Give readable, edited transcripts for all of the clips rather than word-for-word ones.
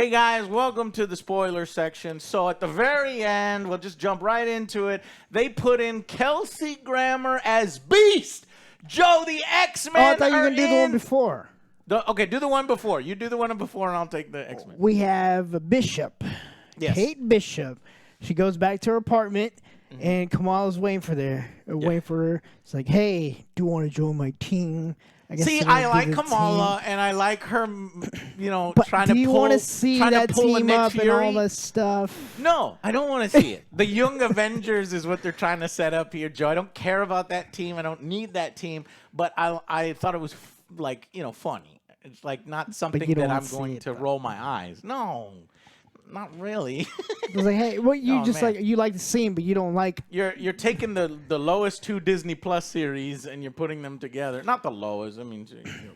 Hey guys, welcome to the spoiler section. So at the very end, we'll just jump right into it. They put in Kelsey Grammer as Beast. Joe, the X-Men. Oh, I thought you were going to do the one before. Okay, do the one before. You do the one before, and I'll take the X-Men. We have Bishop. Yes. Kate Bishop. She goes back to her apartment, and Kamala's waiting for her. It's like, hey, do you want to join my team? See, I like Kamala, and I like her, but trying to pull. Do you want to see that team up and all that stuff? No, I don't want to see it. The Young Avengers is what they're trying to set up here, Joe. I don't care about that team. I don't need that team. But I thought it was funny. It's like not something that I'm going to roll my eyes. No, not really. It was like, hey, well, you like the scene, but you don't like. You're taking the lowest two Disney Plus series and you're putting them together. Not the lowest. I mean,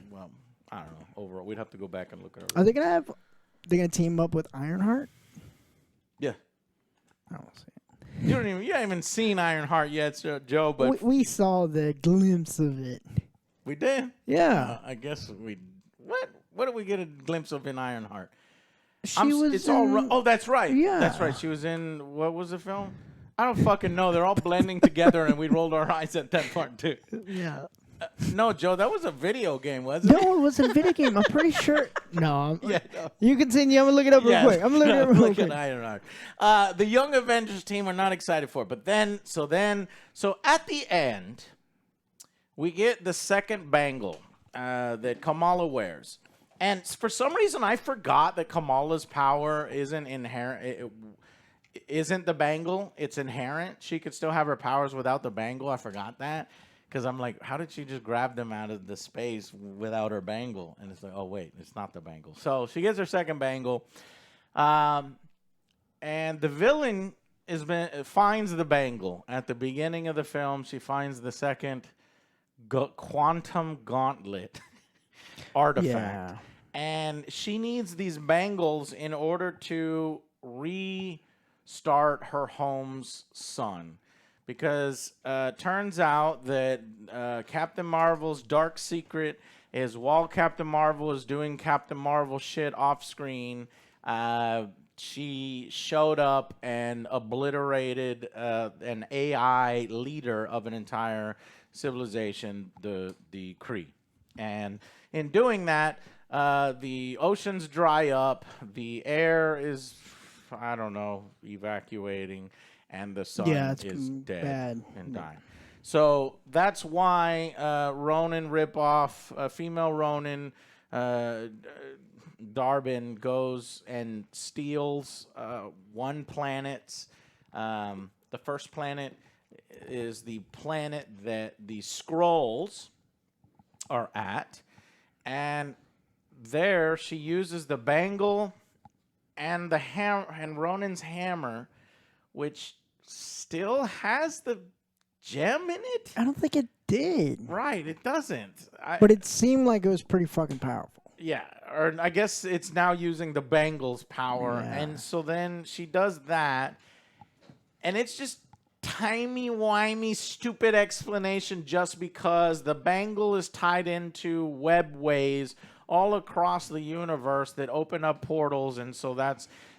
well, I don't know. Overall, we'd have to go back and look at it. Are they gonna team up with Ironheart? Yeah. I don't see it. You haven't even seen Ironheart yet, Joe. But we saw the glimpse of it. We did. Yeah. I guess we. What did we get a glimpse of in Ironheart? Oh, that's right. Yeah. That's right. She was in, what was the film? I don't fucking know. They're all blending together, and we rolled our eyes at that part, too. Yeah. No, Joe, that was a video game, wasn't it? No, it wasn't a video game. I'm pretty sure. No. No. You continue. I'm going to look it up real quick. I'm going to look it up real quick. Ironheart. The Young Avengers team are not excited for it. But so at the end, we get the second bangle that Kamala wears. And for some reason, I forgot that Kamala's power isn't inherent. It isn't the bangle. It's inherent. She could still have her powers without the bangle. I forgot that. Because I'm like, how did she just grab them out of the space without her bangle? And it's like, oh, wait, it's not the bangle. So she gets her second bangle. And the villain finds the bangle. At the beginning of the film, she finds the second quantum gauntlet artifact. Yeah. And she needs these bangles in order to restart her home's sun. Because turns out that Captain Marvel's dark secret is while Captain Marvel is doing Captain Marvel shit off screen, she showed up and obliterated an AI leader of an entire civilization, the Kree. And in doing that, the oceans dry up, the air is, I don't know, evacuating, and the sun is dead and dying. So that's why Ronin ripoff, female Ronin, Darbin goes and steals one planet. The first planet is the planet that the Skrulls are at, and there she uses the bangle and the hammer and Ronin's hammer, which still has the gem in it. I don't think it did. Right, it doesn't. But it seemed like it was pretty fucking powerful. Yeah, or I guess it's now using the bangle's power, and so then she does that, and it's just timey-wimey, stupid explanation just because the bangle is tied into webways all across the universe that open up portals, and so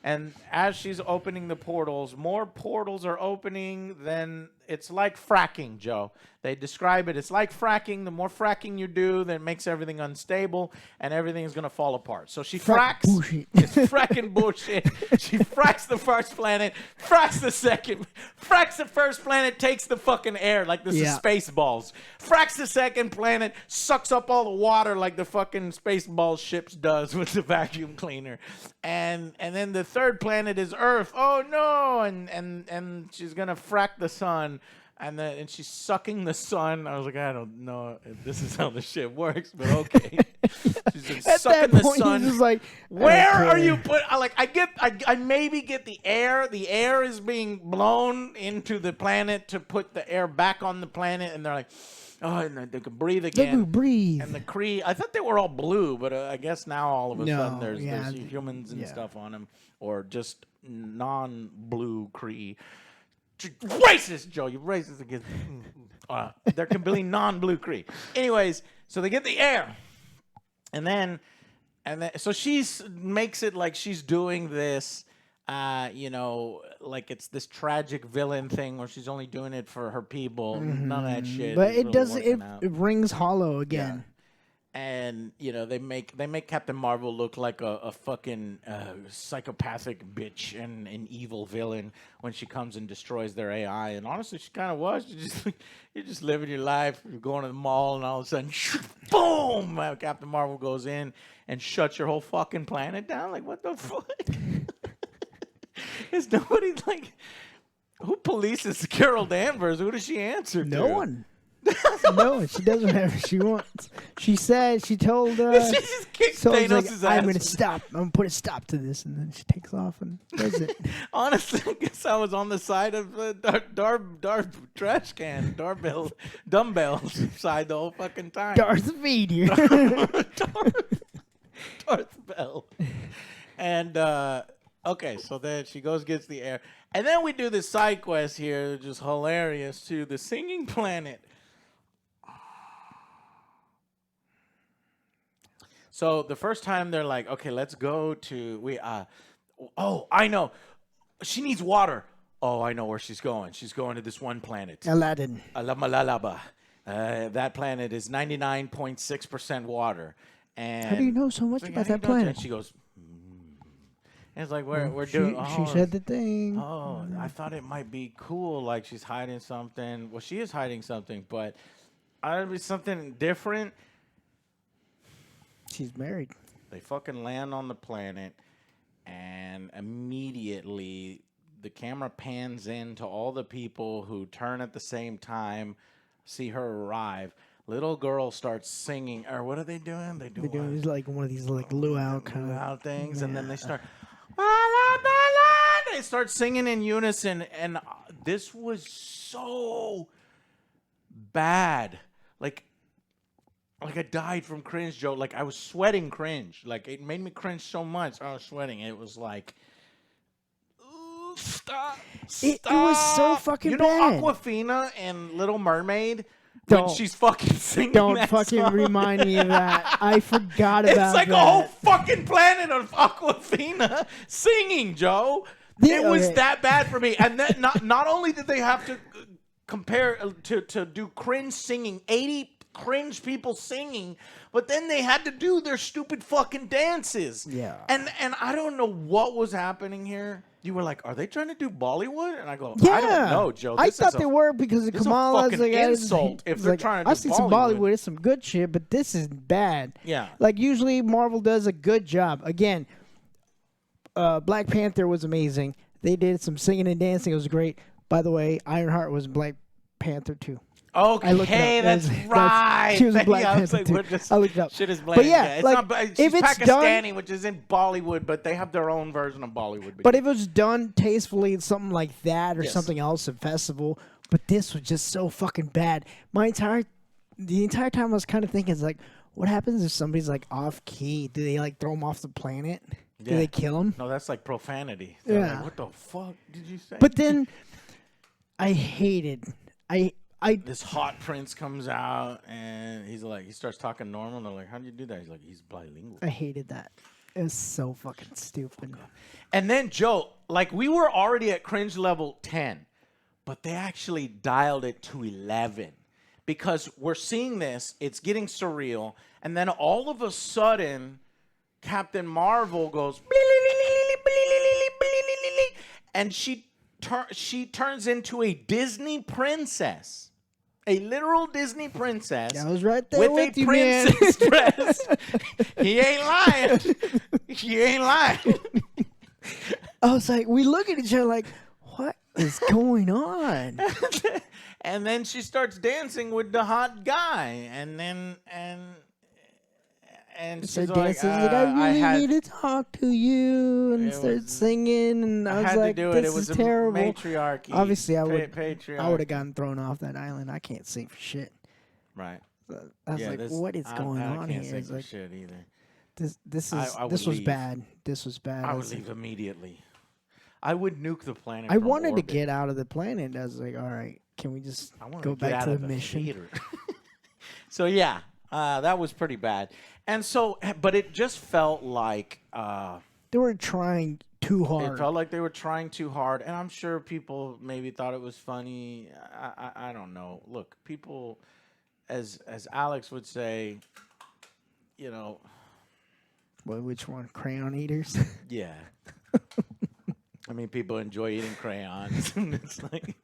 and as she's opening the portals, more portals are opening than, it's like fracking, Joe. They describe it, it's like fracking. The more fracking you do, then it makes everything unstable, and everything is going to fall apart. So she fracks. Bullshit. It's fracking bullshit. She fracks the first planet, fracks the second, fracks the first planet, takes the fucking air like this is Spaceballs. Fracks the second planet, sucks up all the water like the fucking Spaceballs ships does with the vacuum cleaner. And then the third planet is Earth. Oh no! And she's going to frack the sun. And she's sucking the sun. I was like, I don't know if this is how the shit works, but okay. She's been At sucking that the point, sun. he's just like, where are you put? I maybe get the air. The air is being blown into the planet to put the air back on the planet, and they're like, oh, and they can breathe again. They can breathe. And the Kree, I thought they were all blue, but I guess now all of a sudden there's humans and stuff on them, or just non-blue Kree. Racist, Joe. You're racist against. There can be non-blue Kree. Anyways, so they get the air, and then And then, so makes it like she's doing this, like it's this tragic villain thing where she's only doing it for her people. None of that shit. But is it really doesn't. working out. It rings hollow again. And they make Captain Marvel look like a fucking psychopathic bitch and an evil villain when she comes and destroys their AI. And honestly, she kind of was. You're just living your life. You're going to the mall, and all of a sudden, boom! Captain Marvel goes in and shuts your whole fucking planet down. Like, what the fuck? Is nobody like who polices Carol Danvers? Who does she answer to? No one. No, she doesn't have what she wants. She told she just kicked Thanos' ass. I'm gonna stop. I'm gonna put a stop to this, and then she takes off and does it. Honestly, I guess I was on the side of trash can, dumbbells side the whole fucking time. Darth Vader. Darth Bell. And okay, so then she gets the air, and then we do this side quest here, just hilarious too. The singing planet. So the first time they're like, okay, let's go to oh, I know. She needs water. Oh, I know where she's going. She's going to this one planet. Aladdin. Alamalalaba. That planet is 99.6% water. And how do you know so much about that planet? And she goes, And it's like we're doing. She said the thing. Oh, I thought it might be cool, like she's hiding something. Well, she is hiding something, but it'd be something different. She's married. They fucking land on the planet, and immediately the camera pans into all the people who turn at the same time, see her arrive. Little girl starts singing, or what are they doing? They're doing like one of these like luau kind of things, yeah. And then they start. They start singing in unison, and this was so bad. Like I died from cringe, Joe. Like I was sweating cringe. Like it made me cringe so much. I was sweating. It was like, stop. It was so fucking bad. You know Aquafina and Little Mermaid? When she's fucking singing Don't that fucking song. remind me of that. I forgot about that. It's like a whole fucking planet of Aquafina singing, Joe. It was that bad for me. And then not only did they have to compare to do cringe singing, 80 cringe people singing, but then they had to do their stupid fucking dances. Yeah. And I don't know what was happening here. You were like, are they trying to do Bollywood? And I go, yeah. I don't know, Joe. I thought they were because of Kamala's like insult if they're trying to do I see some Bollywood. It's some good shit, but this is bad. Yeah. Like usually Marvel does a good job. Again, Black Panther was amazing. They did some singing and dancing. It was great. By the way, Ironheart was Black Panther too. Okay, that's right. She was a Black Panther too. I looked it up. Shit is bland. But yeah, it's like, not, if she's it's Pakistani, done, which is in Bollywood, but they have their own version of Bollywood. But if it was done tastefully, something like that or something else, a festival. But this was just so fucking bad. The entire time I was kind of thinking, it's like, what happens if somebody's like off key? Do they like throw them off the planet? Do they kill them? No, that's like profanity. Yeah. Like, what the fuck did you say? But then I hated. This hot prince comes out and he starts talking normal. And they're like, how do you do that? He's like, he's bilingual. I hated that. It was so fucking stupid. And then, Joe, like we were already at cringe level 10, but they actually dialed it to 11 because we're seeing this. It's getting surreal. And then all of a sudden, Captain Marvel goes, and she turns into a Disney princess. A literal Disney princess. I was right there with a you, princess man. dress. He ain't lying. He ain't lying. I was like, we look at each other like, what is going on? And then she starts dancing with the hot guy. And then she's like, I really need to talk to you, and start singing, and I was like, this is terrible. Matriarchy. Obviously, I would have gotten thrown off that island. I can't sing for shit. Right. I was like, what is going on here? I can't sing it's for like, shit either. This was bad. This was bad. I would leave immediately. I would nuke the planet. I wanted to get out of the planet. I was like, all right, can we just go back to the mission? So yeah. That was pretty bad. And so, but it just felt like They were trying too hard. it felt like they were trying too hard, and I'm sure people maybe thought it was funny. I don't know. Look, people, as Alex would say, you know, Well, which one? Crayon eaters? yeah. I mean, people enjoy eating crayons. And it's like,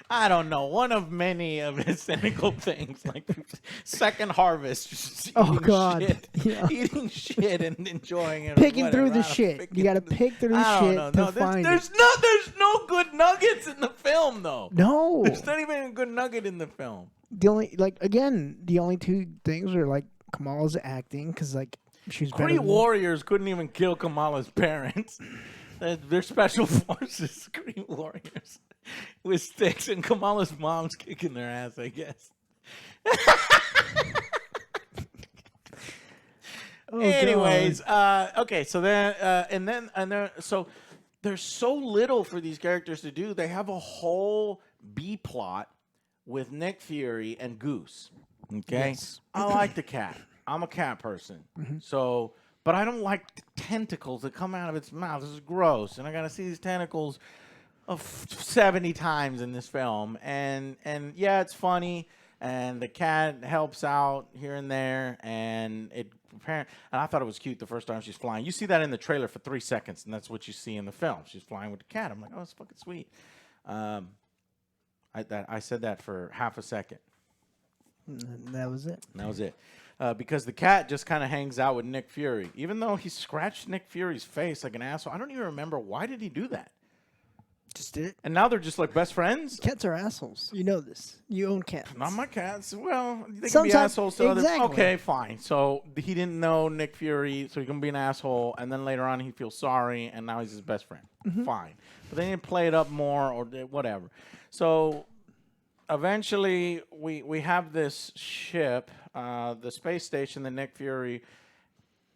I don't know, one of many of his cynical things, like second harvest, just Oh, eating God. shit, Yeah. eating shit and enjoying it. or Picking through whatever. the I don't shit. pick You it got to through the- pick through the I don't shit know. to No, find there's it. there's no good nuggets in the film, though. No. There's not even a good nugget in the film. The only, like, again, the only two things are, like, Kamala's acting, because, like, she's better Kree than warriors couldn't even kill Kamala's parents. They're special forces, Kree warriors, with sticks, and Kamala's mom's kicking their ass, I guess. Oh, Anyways, God. okay, so so there's so little for these characters to do. They have a whole B plot with Nick Fury and Goose. Okay, Yes. I like the cat. I'm a cat person, so. But I don't like the tentacles that come out of its mouth. This is gross, and I gotta see these tentacles 70 times in this film. And yeah, it's funny, and the cat helps out here and there, and I thought it was cute the first time she's flying. You see that in the trailer for 3 seconds, and that's what you see in the film. She's flying with the cat. I'm like, oh, it's fucking sweet. I said that for half a second. And that was it. And that was it. Because the cat just kind of hangs out with Nick Fury. Even though he scratched Nick Fury's face like an asshole, I don't even remember why did he do that. Just did it. And now they're just like best friends? Cats are assholes. You know this. You own cats. Not my cats. Well, they can be Sometimes- assholes to exactly. other. Okay, fine. So he didn't know Nick Fury, so he can be an asshole. And then later on, he feels sorry, and now he's his best friend. Fine. But they didn't play it up more or whatever. So eventually, we have this ship, the space station that Nick Fury,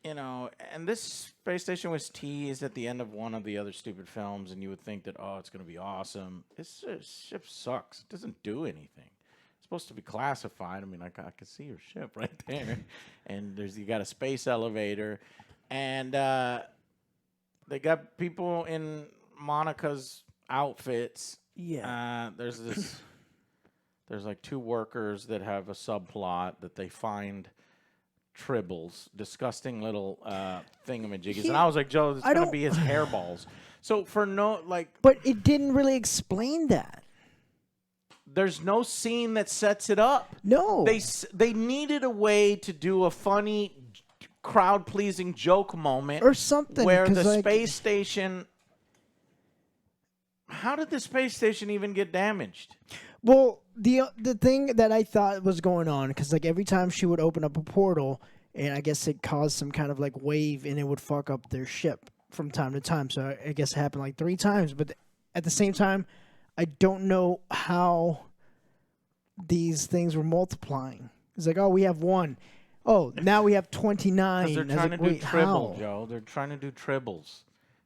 and this space station was teased at the end of one of the other stupid films, and you would think that, oh, it's going to be awesome. This ship sucks. It doesn't do anything. It's supposed to be classified. I mean, I can see your ship right there. And you got a space elevator. And they got people in Monica's outfits. Yeah. There's like two workers that have a subplot that they find tribbles, disgusting little thingamajiggies. And I was like, Joe, this is going to be his hairballs. So But it didn't really explain that. there's no scene that sets it up. No. They needed a way to do a funny, crowd-pleasing joke moment. Or something. Where 'cause, the like, space station... How did the space station even get damaged? Well, the thing that I thought was going on, because like every time she would open up a portal, and I guess it caused some kind of like wave, and it would fuck up their ship from time to time. So I guess it happened like 3 times. But at the same time, I don't know how these things were multiplying. It's like, oh, we have 1. Oh, now we have 29. Because they're I was trying like, to do wait, tribble, how? Joe. They're trying to do tribbles.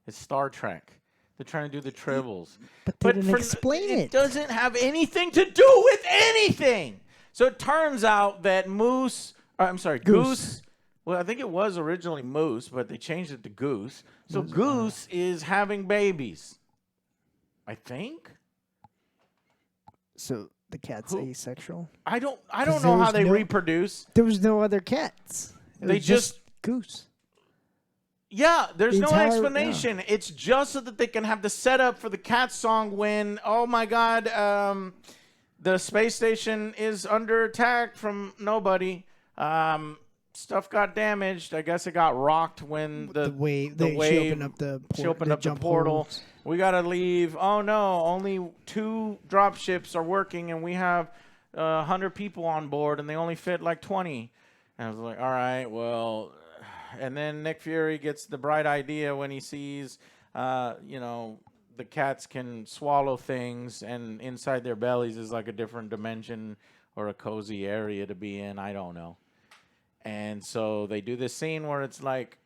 It's Star Trek. They're trying to do the tribbles. But they didn't explain it. It doesn't have anything to do with anything. So it turns out that Goose. Well, I think it was originally Moose, but they changed it to Goose. So Goose is having babies. I think. So the cat's asexual? I don't know there how was they no- reproduce. There was no other cats. It They was just Goose. Yeah, there's The no entire- explanation. It's just so that they can have the setup for the cat song when, oh my God, the space station is under attack from nobody. Stuff got damaged. I guess it got rocked when the wave. the She wave. opened up the She opened up the portal. holes. We gotta leave. Oh no, only 2 drop ships are working, and we have 100 people on board, and they only fit like 20. And I was like, all right, well. And then Nick Fury gets the bright idea when he sees, the cats can swallow things, and inside their bellies is like a different dimension or a cozy area to be in. I don't know. And so they do this scene where it's like,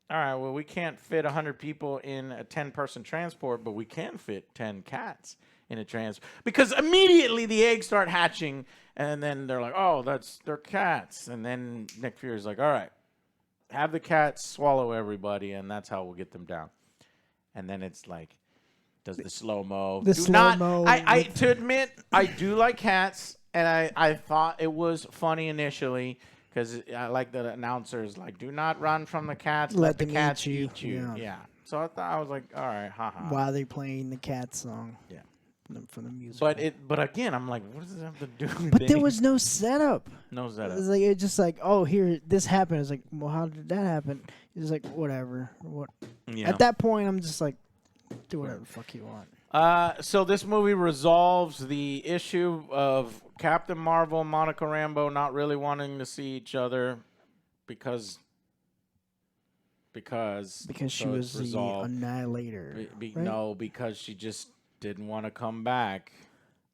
all right, well, we can't fit 100 people in a 10-person transport, but we can fit 10 cats in a transport. Because immediately the eggs start hatching, and then they're like, oh, they're cats. And then Nick Fury's like, all right. have the cats swallow everybody, and that's how we'll get them down. And then it's like, does the slow-mo. I to admit, I do like cats, and I thought it was funny initially, because I like the announcers, like, do not run from the cats, let the cats eat you. Yeah. So I was like, all right, haha. While they're playing the cat song. Yeah. From the music. But again, I'm like, what does it have to do with But there was no setup. No setup. It was like, it's just like, oh, here, this happened. It's like, well, how did that happen? It's like, whatever. Yeah. At that point, I'm just like, do whatever the fuck you want. So this movie resolves the issue of Captain Marvel and Monica Rambeau not really wanting to see each other because she was the annihilator. Right? No, because she just didn't want to come back.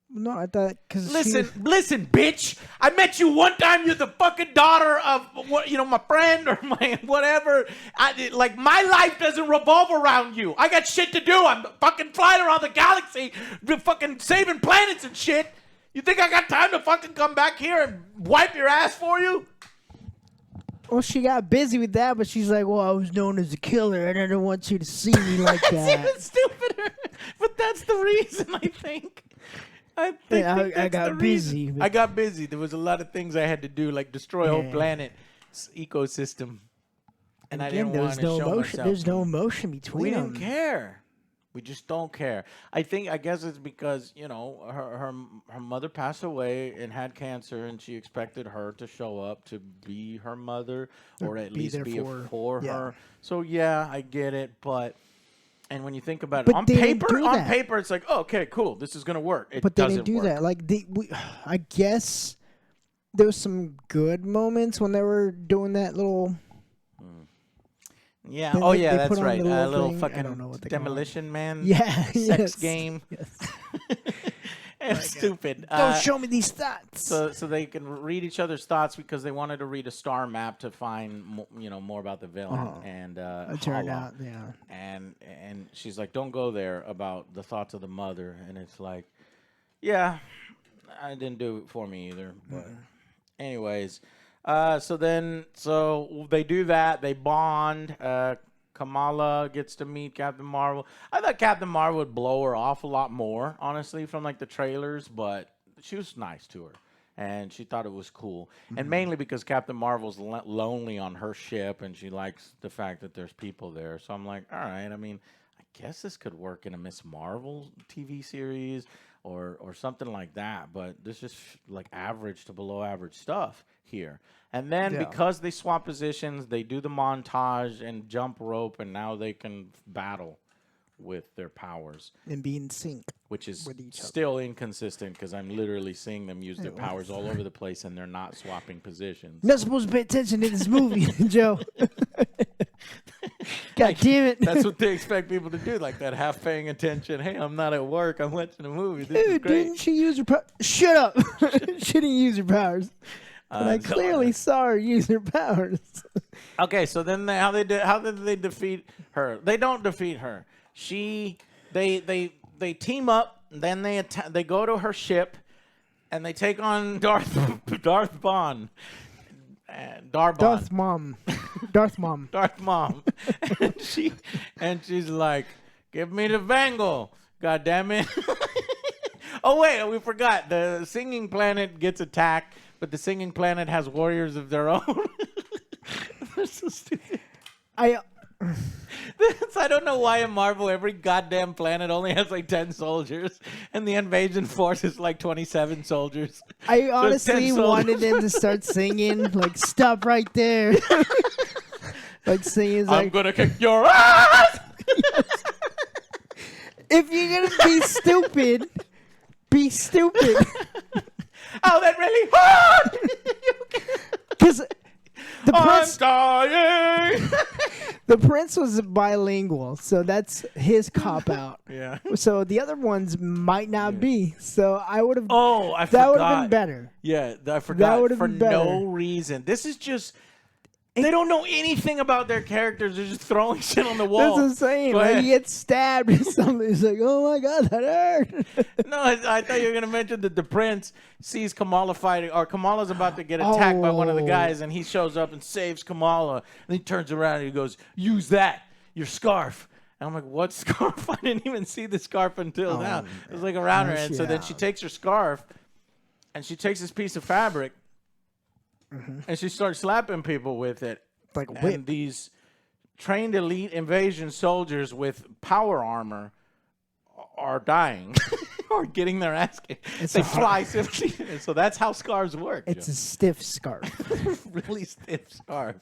No, I thought because listen, bitch. I met you one time. You're the fucking daughter of my friend or my whatever. My life doesn't revolve around you. I got shit to do. I'm fucking flying around the galaxy, fucking saving planets and shit. You think I got time to fucking come back here and wipe your ass for you? Well, she got busy with that, but she's like, well, I was known as a killer, and I don't want you to see me like that. It's even stupider. But that's the reason, I think. I got busy. I got busy. There was a lot of things I had to do, like destroy a whole planet's ecosystem. And I didn't want to show myself. There's no emotion between them. We didn't care. We just don't care. I guess it's because, her mother passed away and had cancer, and she expected her to show up to be her mother or at least be for her. So, yeah, I get it. And when you think about it, on paper, it's like, oh, okay, cool. This is going to work. But they didn't do that. Like, I guess there was some good moments when they were doing that little... Yeah. That's right. A little fucking Demolition Man sex game. Yes. It's stupid. Don't show me these thoughts. So they can read each other's thoughts because they wanted to read a star map to find more about the villain. And it turned out, yeah. And she's like, don't go there about the thoughts of the mother. And it's like, yeah, I didn't do it for me either. But anyways. So they do that. They bond. Kamala gets to meet Captain Marvel. I thought Captain Marvel would blow her off a lot more, honestly, from like the trailers, but she was nice to her, and she thought it was cool. And mainly because Captain Marvel's lonely on her ship, and she likes the fact that there's people there. So I'm like, all right. I mean, I guess this could work in a Miss Marvel TV series or something like that, but this is like average to below average stuff here. And then because they swap positions, they do the montage and jump rope, and now they can battle with their powers. And be in sync. Which is still inconsistent because I'm literally seeing them use their powers all over the place, and they're not swapping positions. You're not supposed to pay attention to this movie, Joe. God damn it. That's what they expect people to do, like that half paying attention. Hey, I'm not at work. I'm watching a movie. This is great. Didn't she use her powers? Shut up. She didn't use her powers. And I clearly saw her use her powers. Okay, so then how did they defeat her? They don't defeat her. They team up. Then they go to her ship, and they take on Darth Mom. and she's like, give me the bangle. God damn it. Oh wait, we forgot. The singing planet gets attacked, but the singing planet has warriors of their own. They're so stupid. I don't know why in Marvel every goddamn planet only has like 10 soldiers, and the invasion force is like 27 soldiers. I honestly wanted them to start singing, like, stop right there. Like singing, I'm gonna kick your ass. If you're gonna be stupid, be stupid. Oh, that really hurt. Because the prince, I'm dying. The prince was bilingual, so that's his cop out. Yeah. So the other ones might not be. So I would have. Oh, I forgot. That would have been better. Yeah, I forgot. That would have been better. No reason. This is just. They don't know anything about their characters. They're just throwing shit on the wall. That's what I'm saying. Go Like, ahead. he gets stabbed or something. He's like, oh my God, that hurt. No, I thought you were going to mention that the prince sees Kamala fighting, or Kamala's about to get attacked by one of the guys, and he shows up and saves Kamala. And he turns around and he goes, use that, your scarf. And I'm like, what scarf? I didn't even see the scarf until now. It was like around her. And so then she takes her scarf, and she takes this piece of fabric, and she starts slapping people with it. Like and whip. these trained elite invasion soldiers with power armor are dying or getting their ass kicked. They fly 50. So that's how scarves work. It's a stiff scarf. really stiff scarf.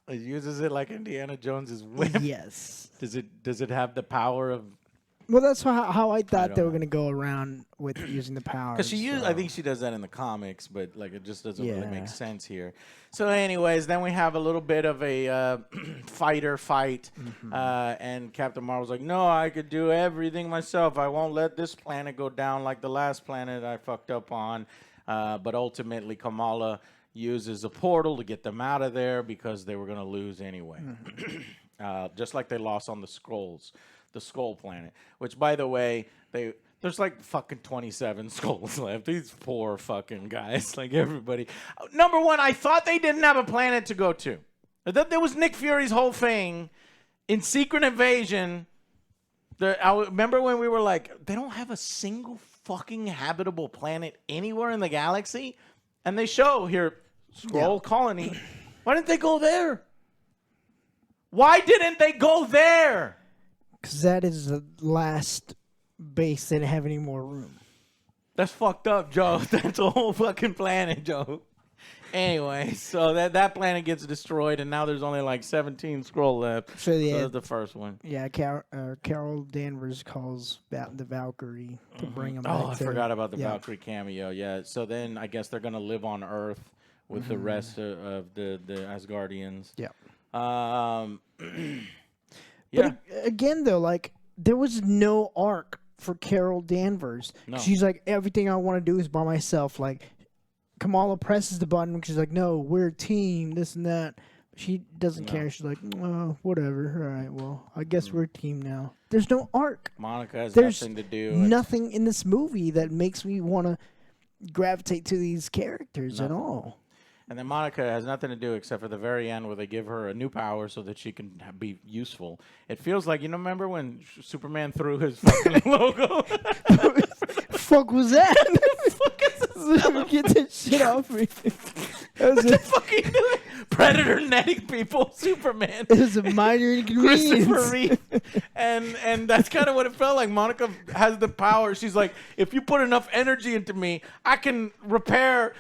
It uses it like Indiana Jones's whip. Yes. Does it have the power of? Well, that's how I thought they were know. going to go around with using the power. Because I think she does that in the comics, but like it just doesn't really Yeah. make sense here. So, anyways, then we have a little bit of a fighter fight, and Captain Marvel's like, "No, I could do everything myself. I won't let this planet go down like the last planet I fucked up on." But ultimately, Kamala uses a portal to get them out of there because they were going to lose anyway, just like they lost on the Skrulls. The Skull Planet, which, by the way, there's like fucking 27 skulls left. These poor fucking guys, like everybody. Number one, I thought they didn't have a planet to go to. That was Nick Fury's whole thing in Secret Invasion. I remember when we were like, they don't have a single fucking habitable planet anywhere in the galaxy, and they show here Skrull colony. Why didn't they go there? Why didn't they go there? Because that is the last base. They didn't have any more room. That's fucked up, Joe. That's a whole fucking planet, Joe. Anyway, so that planet gets destroyed, and now there's only like 17 Skrull left. So that's the first one. Yeah, Carol Danvers calls the Valkyrie to bring them back. Oh, I forgot about the Valkyrie cameo. Yeah, so then I guess they're going to live on Earth with the rest of the Asgardians. Yeah. Yeah. But again, though, like, there was no arc for Carol Danvers. No. She's like, everything I want to do is by myself. Like, Kamala presses the button. She's like, no, we're a team, this and that. She doesn't care. She's like, oh, whatever. All right, well, I guess we're a team now. There's no arc. Monica has There's nothing to do. Nothing in this movie that makes me want to gravitate to these characters at all. And then Monica has nothing to do except for the very end where they give her a new power so that she can be useful. It feels like, remember when Superman threw his fucking logo? Fuck was that? Get that shit off me. What the fuck are you doing? Predator netting people, Superman. It was a minor inconvenience. Christopher Reeve. And that's kind of what it felt like. Monica has the power. She's like, if you put enough energy into me, I can repair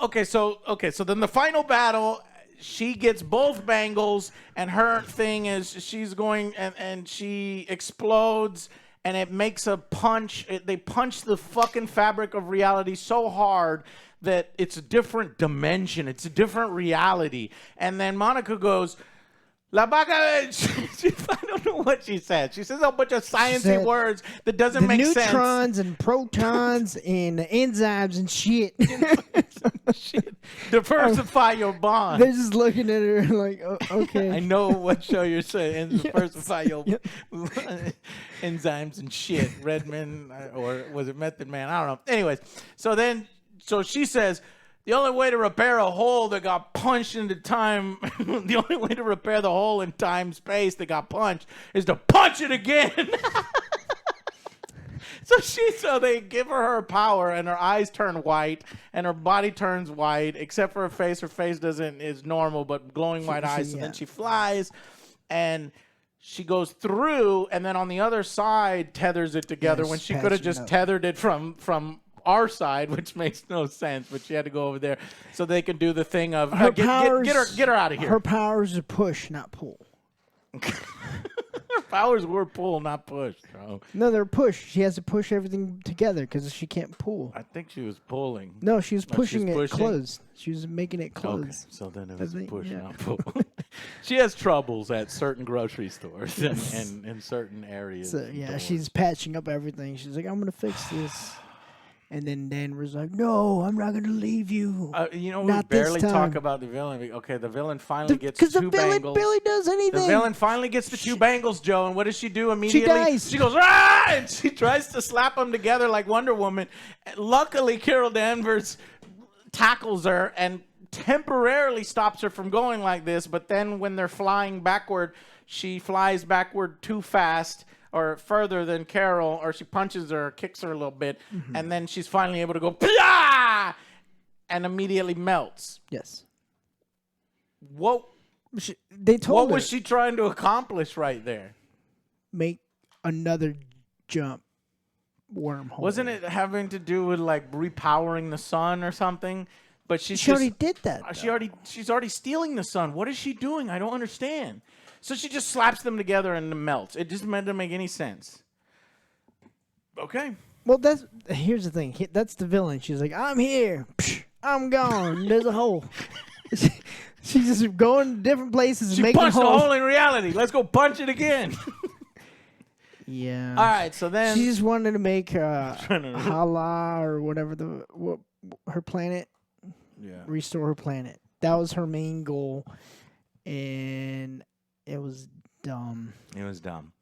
Okay, so then the final battle, she gets both bangles, and her thing is she's going and she explodes, and it makes a punch. They punch the fucking fabric of reality so hard that it's a different dimension. It's a different reality. And then Monica goes, La vaca, I don't know what she said. She says a bunch of sciencey words that doesn't make sense. Neutrons and protons and enzymes and shit. Shit. Diversify your bond. They're just looking at her like, oh, okay. I know what show you're saying. Diversify your enzymes and shit. Redman, or was it Method Man? I don't know. Anyways, so she says, the only way to repair a hole that got punched into time, the only way to repair the hole in time space that got punched is to punch it again. So they give her power, and her eyes turn white, and her body turns white, except for her face. Her face is normal, but glowing white eyes. So then she flies, and she goes through, and then on the other side tethers it together when she could have just tethered it from our side, which makes no sense, but she had to go over there so they can do the thing of get her out of here. Her powers are push, not pull. Her powers were pull, not push, bro. No, they're push. She has to push everything together because she can't pull. I think she was pulling. No, she was pushing it closed. She was making it closed. Okay, so then it was push, not pull. She has troubles at certain grocery stores and in certain areas. So, yeah, she's patching up everything. She's like, I'm going to fix this. And then Danvers like, no, I'm not gonna leave you. We Not this barely time. talk about the villain. Okay, the villain finally gets Because two the villain bangles. barely does anything. The villain finally gets the two bangles, Joe, and what does she do immediately? dies. She goes, ah! And she tries to slap them together like Wonder Woman. Luckily, Carol Danvers tackles her and temporarily stops her from going like this, but then when they're flying backward, she flies backward too fast or further than Carol, or she punches her or kicks her a little bit, and then she's finally able to go, Pah! And immediately melts. Yes. What They told her was she trying to accomplish right there? make another jump wormhole. Wasn't it having to do with like repowering the sun or something? But She already did that. She's already stealing the sun. What is she doing? I don't understand. So she just slaps them together and melts. It just doesn't make any sense. Okay. Well, here's the thing. That's the villain. She's like, I'm here. Psh, I'm gone. There's a hole. She's just going to different places and She making punched a holes. hole in reality. Let's go punch it again. Yeah. All right, so then She just wanted to make Hala or whatever her planet. Yeah. Restore her planet. That was her main goal, and it was dumb. It was dumb.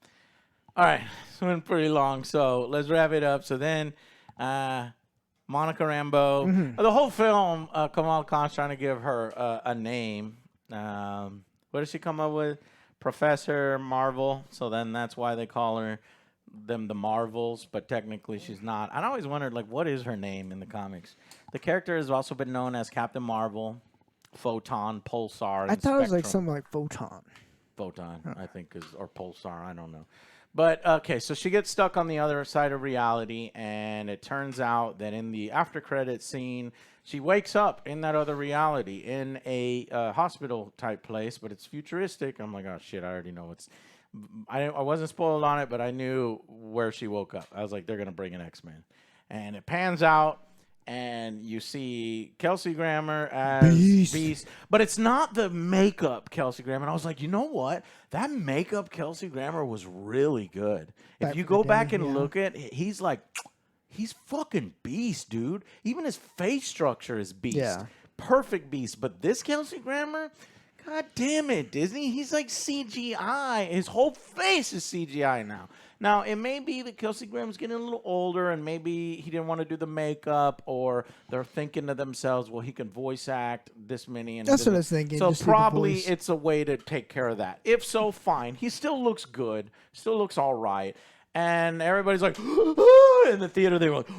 All right, it's been pretty long, so let's wrap it up. So then, Monica Rambeau, the whole film, Kamal Khan's trying to give her a name. What does she come up with? Professor Marvel. So then that's why they call them the Marvels, but technically she's not. I always wondered, like, what is her name in the comics? The character has also been known as Captain Marvel, Photon, Pulsar, and I thought it was like Spectrum. something like Photon. Photon, I think, or Pulsar, I don't know. But, okay, so she gets stuck on the other side of reality, and it turns out that in the after-credit scene, she wakes up in that other reality in a hospital-type place, but it's futuristic. I'm like, oh, shit, I already know I wasn't spoiled on it, but I knew where she woke up. I was like, they're going to bring an X-Men. And it pans out, and you see Kelsey Grammer as Beast. But it's not the makeup Kelsey Grammer. And I was like, you know what? That makeup Kelsey Grammer was really good. If you go back and look at it, he's fucking Beast, dude. Even his face structure is Beast. Yeah. Perfect Beast. But this Kelsey Grammer, God damn it, Disney. He's like CGI. His whole face is CGI now. Now, it may be that Kelsey Grammer's getting a little older and maybe he didn't want to do the makeup, or they're thinking to themselves, well, he can voice act this many. And That's what I was thinking. So just do the probably voice. it's a way to take care of that. If so, fine. He still looks good. Still looks all right. And everybody's like, in the theater, they were like,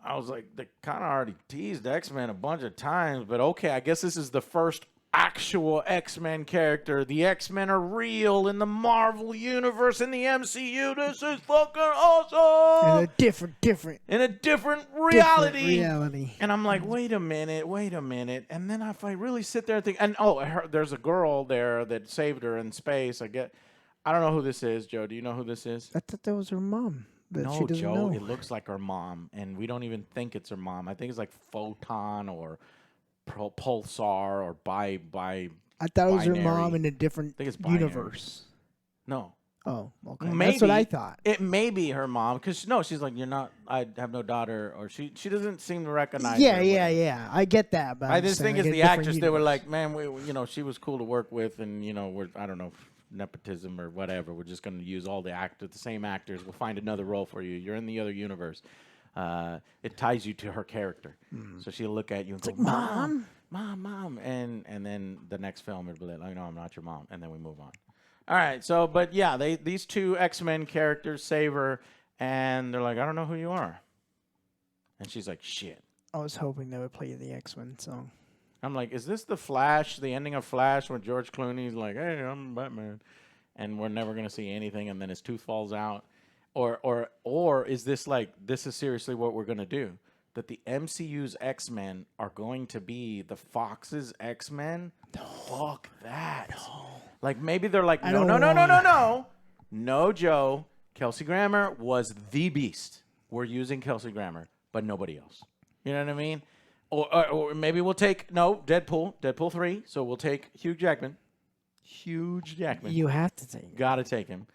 I was like, they kind of already teased X-Men a bunch of times, but okay, I guess this is the first actual X-Men character. The X-Men are real in the Marvel universe, in the MCU. This is fucking awesome. In a different reality. And I'm like, wait a minute. And then if I really sit there and think, and there's a girl there that saved her in space. I don't know who this is, Joe. Do you know who this is? I thought that was her mom. But she No, doesn't Joe, know. it looks like her mom, and we don't even think it's her mom. I think it's like Photon or Pulsar or I thought it was her binary. mom in a different I think it's binary. universe. No. Oh, okay. Maybe. That's what I thought. It may be her mom, because she's like, you're not, I have no daughter, or she doesn't seem to recognize her. Yeah. I get that, but I just think it's it's the actress. They were like, man, she was cool to work with, and I don't know, nepotism or whatever. We're just going to use all the same actors. We'll find another role for you. You're in the other universe. It ties you to her character, so she'll look at you and go, like, Mom, and then the next film it'll be like, no, I'm not your mom, and then we move on. All right, so but yeah, these two X-Men characters save her, and they're like, I don't know who you are, and she's like, shit. I was hoping they would play the X-Men song. I'm like, is this the Flash, the ending of Flash, where George Clooney's like, hey, I'm Batman, and we're never gonna see anything, and then his tooth falls out, or is this like, this is seriously what we're gonna do? That the MCU's X-Men are going to be the Fox's X-Men? Fuck that. No. Like, maybe they're like, no, Joe. Kelsey Grammer was the Beast. We're using Kelsey Grammer, but nobody else. You know what I mean? Or maybe we'll take, Deadpool 3, so we'll take Hugh Jackman. You have to take it. Gotta take him.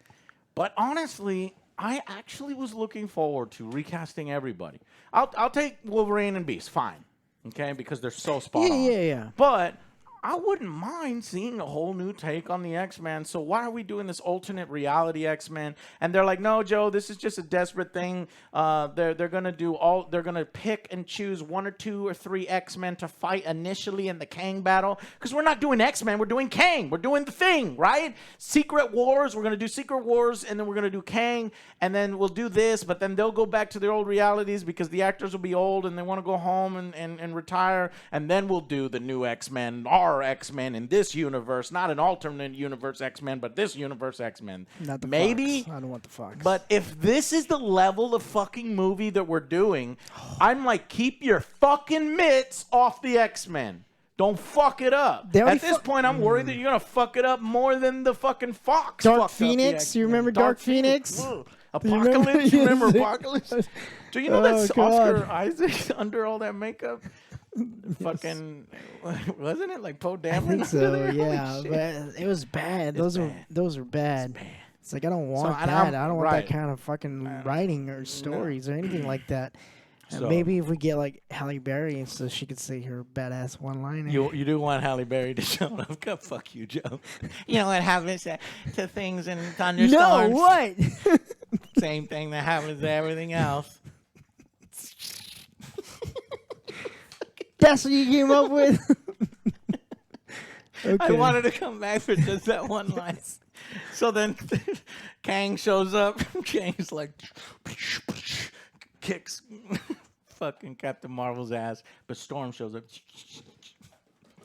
But honestly, I actually was looking forward to recasting everybody. I'll take Wolverine and Beast, fine, okay, because they're so spot on. Yeah. But I wouldn't mind seeing a whole new take on the X-Men. So why are we doing this alternate reality X-Men? And they're like, no, Joe, this is just a desperate thing. They're gonna pick and choose 1 or 2 or 3 X-Men to fight initially in the Kang battle. Because we're not doing X-Men, we're doing Kang. We're doing the Thing, right? Secret Wars. We're gonna do Secret Wars, and then we're gonna do Kang, and then we'll do this. But then they'll go back to their old realities because the actors will be old and they want to go home and retire. And then we'll do the new X-Men. X-Men in this universe, not an alternate universe X-Men, but this universe X-Men. Not the Maybe. Fox. I don't want the Fox. But if this is the level of fucking movie that we're doing, I'm like, keep your fucking mitts off the X-Men. Don't fuck it up. At this point, I'm worried that you're gonna fuck it up more than the fucking Fox. Dark Phoenix. You remember Dark Phoenix? Apocalypse. You remember Apocalypse? Do you know that's God. Oscar Isaac under all that makeup? Fucking wasn't it like Poe Dameron? I think so, yeah, Holy but it was bad. Those are bad. It's like I don't want and that. I don't want right. that kind of fucking writing or stories or anything like that. So, maybe if we get like Halle Berry so she could say her badass one-liner. You do want Halle Berry to show up? God, fuck you, Joe. You know what happens to things in thunderstorms? No, what? Same thing that happens to everything else. That's what you came up with? Okay. I wanted to come back for just that one line. So then Kang shows up. Kang's like, kicks fucking Captain Marvel's ass. But Storm shows up.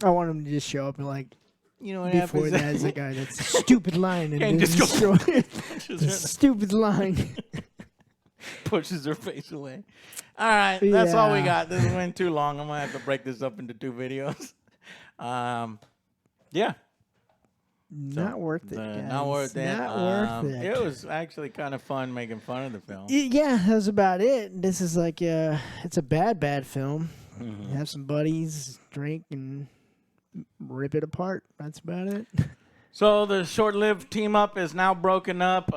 I want him to just show up and like, You know what before happens? that's a guy that's a stupid line. And Kang then just show goes, the stupid line. pushes her face away. All right, that's all we Yeah. got. This went too long. I'm gonna have to break this up into 2 videos. Yeah. Not worth it, guys. Not worth it. Not worth it. It was actually kind of fun making fun of the film. Yeah, that was about it. This is like it's a bad film. Mm-hmm. Have some buddies, drink, and rip it apart. That's about it. So the short-lived team up is now broken up.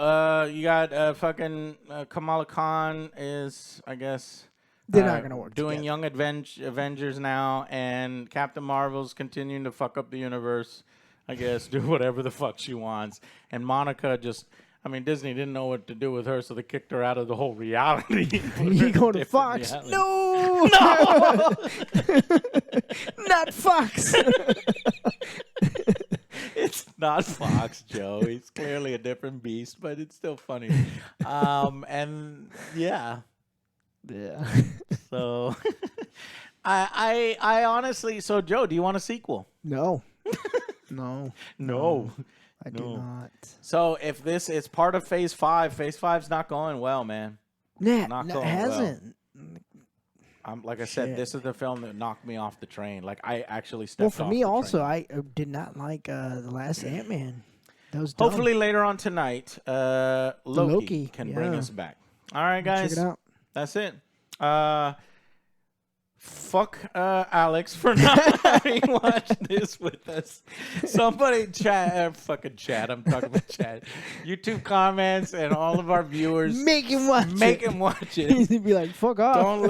You got fucking Kamala Khan is, I guess, They're not gonna work doing together. Young Avengers now, and Captain Marvel's continuing to fuck up the universe. I guess do whatever the fuck she wants, and Monica just. I mean, Disney didn't know what to do with her, so they kicked her out of the whole reality. You going to Fox? Reality. No, No! not Fox. It's not Fox, Joe. He's clearly a different beast, but it's still funny. And yeah. So I honestly, so Joe, do you want a sequel? No. No. I do not. So if this is part of Phase 5, Phase 5's not going well, man. Nah, Not no, it going hasn't. Like I said, Shit. this is the film that knocked me off the train. Like I actually stepped Well, for off me the also, train. I did not like the last Ant-Man. That was dumb. Hopefully later on tonight, Loki can bring yeah. us back. All right, guys. Check it out. That's it. Fuck Alex for not having watched this with us. Somebody fucking chat. I'm talking about chat. YouTube comments and all of our viewers. Make him watch Make it. him watch it. He'd be like, fuck off. Don't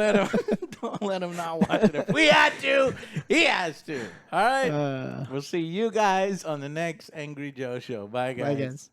let him not watch it. If we had to, he has to. All right. We'll see you guys on the next Angry Joe show. Bye, guys. Bye, guys.